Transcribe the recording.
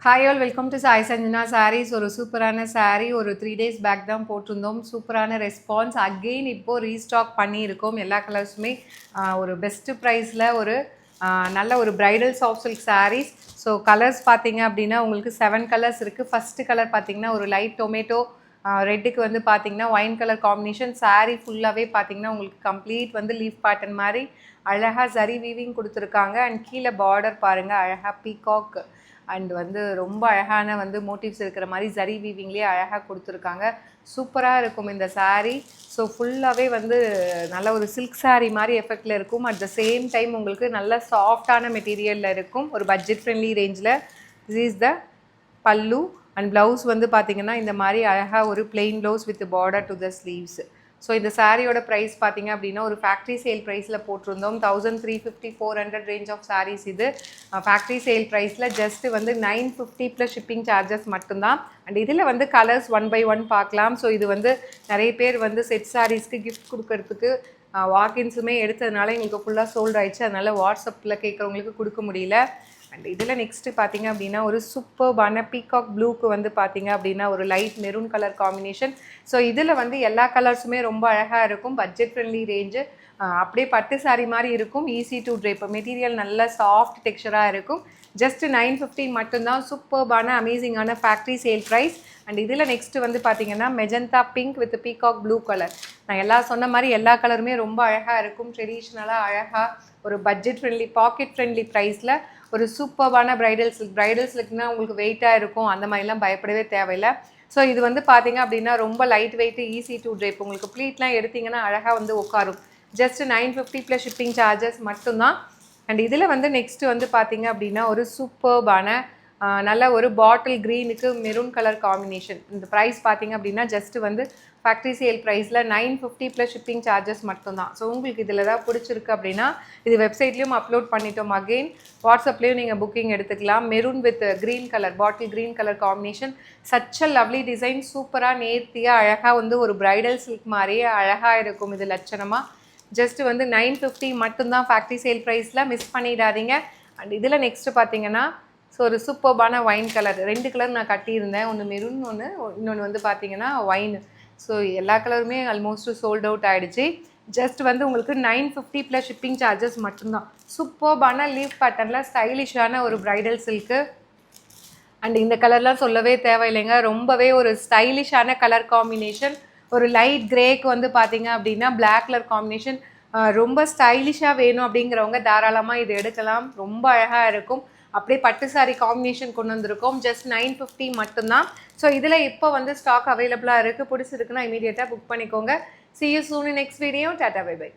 Hi all welcome to Sai Sanjana saris. ஒரு சூப்பரான சாரீ ஒரு 3 டேஸ் பேக் தான் போட்டிருந்தோம். சூப்பரான ரெஸ்பான்ஸ். அகெயின் இப்போது ரீஸ்டாக் பண்ணியிருக்கோம். எல்லா கலர்ஸுமே ஒரு பெஸ்ட்டு ப்ரைஸில் ஒரு நல்ல ஒரு bridal soft silk saris. So colours பார்த்தீங்க அப்படின்னா உங்களுக்கு 7 கலர்ஸ் இருக்குது. ஃபஸ்ட்டு கலர் பார்த்தீங்கன்னா ஒரு லைட் டொமேட்டோ ரெட்டுக்கு வந்து பார்த்தீங்கன்னா ஒயின் கலர் காம்பினேஷன். சாரீ ஃபுல்லாகவே பார்த்தீங்கன்னா உங்களுக்கு கம்ப்ளீட் வந்து லீஃப் பேட்டர்ன் மாதிரி அழகாக சரி வீவிங் கொடுத்துருக்காங்க. அண்ட் கீழே பார்டர் பாருங்கள், அழகாக பீகாக் அண்ட் வந்து ரொம்ப அழகான வந்து மோட்டிவ்ஸ் இருக்கிற மாதிரி ஜரி வீவிங்லேயே அழகாக கொடுத்துருக்காங்க. சூப்பராக இருக்கும் இந்த சாரீ. ஸோ ஃபுல்லாகவே வந்து நல்ல ஒரு சில்க் சாரீ மாதிரி எஃபெக்டில் இருக்கும். அட் த சேம் டைம் உங்களுக்கு நல்ல சாஃப்டான மெட்டீரியலில் இருக்கும். ஒரு பட்ஜெட் ஃப்ரெண்ட்லி ரேஞ்சில். திஸ் இஸ் த பல்லு அண்ட் ப்ளவுஸ் வந்து பார்த்திங்கன்னா இந்த மாதிரி அழகாக ஒரு plain blouse with border to the sleeves. So இந்த சாரியோட ப்ரைஸ் பார்த்திங்க அப்படின்னா ஒரு ஃபேக்ட்ரி சேல் ப்ரைஸில் போட்டிருந்தோம். 1350-400 ரேஞ்ச் ஆஃப் சாரீஸ். இது ஃபேக்ட்ரி சேல் ப்ரைஸில் ஜஸ்ட்டு வந்து 950 ப்ளஸ் ஷிப்பிங் சார்ஜஸ் மட்டும்தான். அண்ட் இதில் வந்து கலர்ஸ் 1 by 1 பார்க்கலாம். ஸோ இது வந்து நிறைய பேர் வந்து செட் சாரீஸ்க்கு கிஃப்ட் கொடுக்கறதுக்கு வாக்கின்ஸுமே எடுத்ததுனால எங்களுக்கு ஃபுல்லாக சோல்ட் ஆயிடுச்சு. அதனால் வாட்ஸ்அப்பில் கேட்குறவங்களுக்கு கொடுக்க முடியல. அண்ட் இதில் நெக்ஸ்ட்டு பார்த்திங்க அப்படின்னா ஒரு சூப்பர்பான பீகாக் ப்ளூக்கு வந்து பார்த்திங்க அப்படின்னா ஒரு light maroon colour combination. So இதில் வந்து எல்லா கலர்ஸுமே ரொம்ப அழகாக இருக்கும். Budget friendly range. அப்படியே பட்டு சாரி மாதிரி இருக்கும். Easy to drape. மெட்டீரியல் நல்ல சாஃப்ட் டெக்ஸ்சராக இருக்கும். ஜஸ்ட் 950 மட்டும்தான். சூப்பர்பான அமேசிங்கான ஃபேக்ட்ரி சேல் ப்ரைஸ். அண்ட் இதில் நெக்ஸ்ட்டு வந்து பார்த்திங்கன்னா magenta pink with peacock blue colour. நான் எல்லாம் சொன்ன மாதிரி எல்லா கலருமே ரொம்ப அழகாக இருக்கும். ட்ரெடிஷ்னலாக அழகாக ஒரு பட்ஜெட் ஃப்ரெண்ட்லி பாக்கெட் ஃப்ரெண்ட்லி ப்ரைஸில் ஒரு சூப்பர்பான பிரைடல் சில்க்னா உங்களுக்கு வெயிட்டாக இருக்கும். அந்த மாதிரிலாம் பயப்படவே தேவையில்லை. ஸோ இது வந்து பார்த்தீங்க அப்படின்னா ரொம்ப light weight, easy to drape. உங்களுக்கு ப்ளீட்லாம் எடுத்திங்கன்னா அழகாக வந்து உட்காரும். ஜஸ்ட் 950 ப்ளஸ் ஷிப்பிங் சார்ஜஸ் மட்டும்தான். அண்ட் இதில் வந்து நெக்ஸ்ட்டு வந்து பார்த்தீங்க அப்படின்னா ஒரு சூப்பர்பான நல்ல ஒரு பாட்டில் க்ரீனுக்கு மெரூன் கலர் காம்பினேஷன். இந்த ப்ரைஸ் பார்த்திங்க அப்படின்னா ஜஸ்ட்டு வந்து ஃபேக்ட்ரி சேல் ப்ரைஸில் 950 ப்ளஸ் ஷிப்பிங் சார்ஜஸ் மட்டும்தான். ஸோ உங்களுக்கு இதில் ஏதாவது பிடிச்சிருக்கு அப்படின்னா இது வெப்சைட்லேயும் அப்லோட் பண்ணிட்டோம். அகெயின் வாட்ஸ்அப்லேயும் நீங்கள் புக்கிங் எடுத்துக்கலாம். Maroon with green colour, bottle green colour combination. Such a lovely design. சூப்பராக நேர்த்தியாக அழகாக வந்து ஒரு பிரைடல் சில்க் மாதிரியே அழகாக இருக்கும். இது லட்சணமாக ஜஸ்ட்டு வந்து 950 மட்டும்தான் ஃபேக்ட்ரி சேல் ப்ரைஸில். மிஸ் பண்ணிடாதீங்க. அண்ட் இதில் நெக்ஸ்ட்டு பார்த்தீங்கன்னா ஸோ ஒரு சூப்பர்பான ஒயின் கலர். 2 கலர் நான் கட்டியிருந்தேன். ஒன்று மெரூன், இன்னொன்று வந்து பார்த்தீங்கன்னா ஒயின். ஸோ எல்லா கலருமே ஆல்மோஸ்ட் சோல்ட் அவுட் ஆகிடுச்சு. ஜஸ்ட் வந்து உங்களுக்கு 950 ப்ளஸ் ஷிப்பிங் சார்ஜஸ் மட்டும்தான். சூப்பர்பான லீஃப் பேட்டர்னில் ஸ்டைலிஷான ஒரு பிரைடல் சில்க்கு. அண்ட் இந்த கலர்லாம் சொல்லவே தேவையில்லைங்க. ரொம்பவே ஒரு ஸ்டைலிஷான கலர் காம்பினேஷன். ஒரு லைட் கிரேக்கு வந்து பார்த்தீங்க அப்படின்னா பிளாக் கலர் காம்பினேஷன். ரொம்ப ஸ்டைலிஷாக வேணும் அப்படிங்கிறவங்க தாராளமாக இது எடுக்கலாம். ரொம்ப அழகாக இருக்கும். அப்படியே பட்டு சாரி காம்பினேஷன் கொண்டு வந்திருக்கோம். ஜஸ்ட் 950 மட்டும்தான். ஸோ இதில் இப்போ வந்து ஸ்டாக் அவைலபிளாக இருக்குது. பிடிச்சிருக்குன்னா இமீடியட்டாக புக் பண்ணிக்கோங்க. See you soon in next video. Tata, bye bye.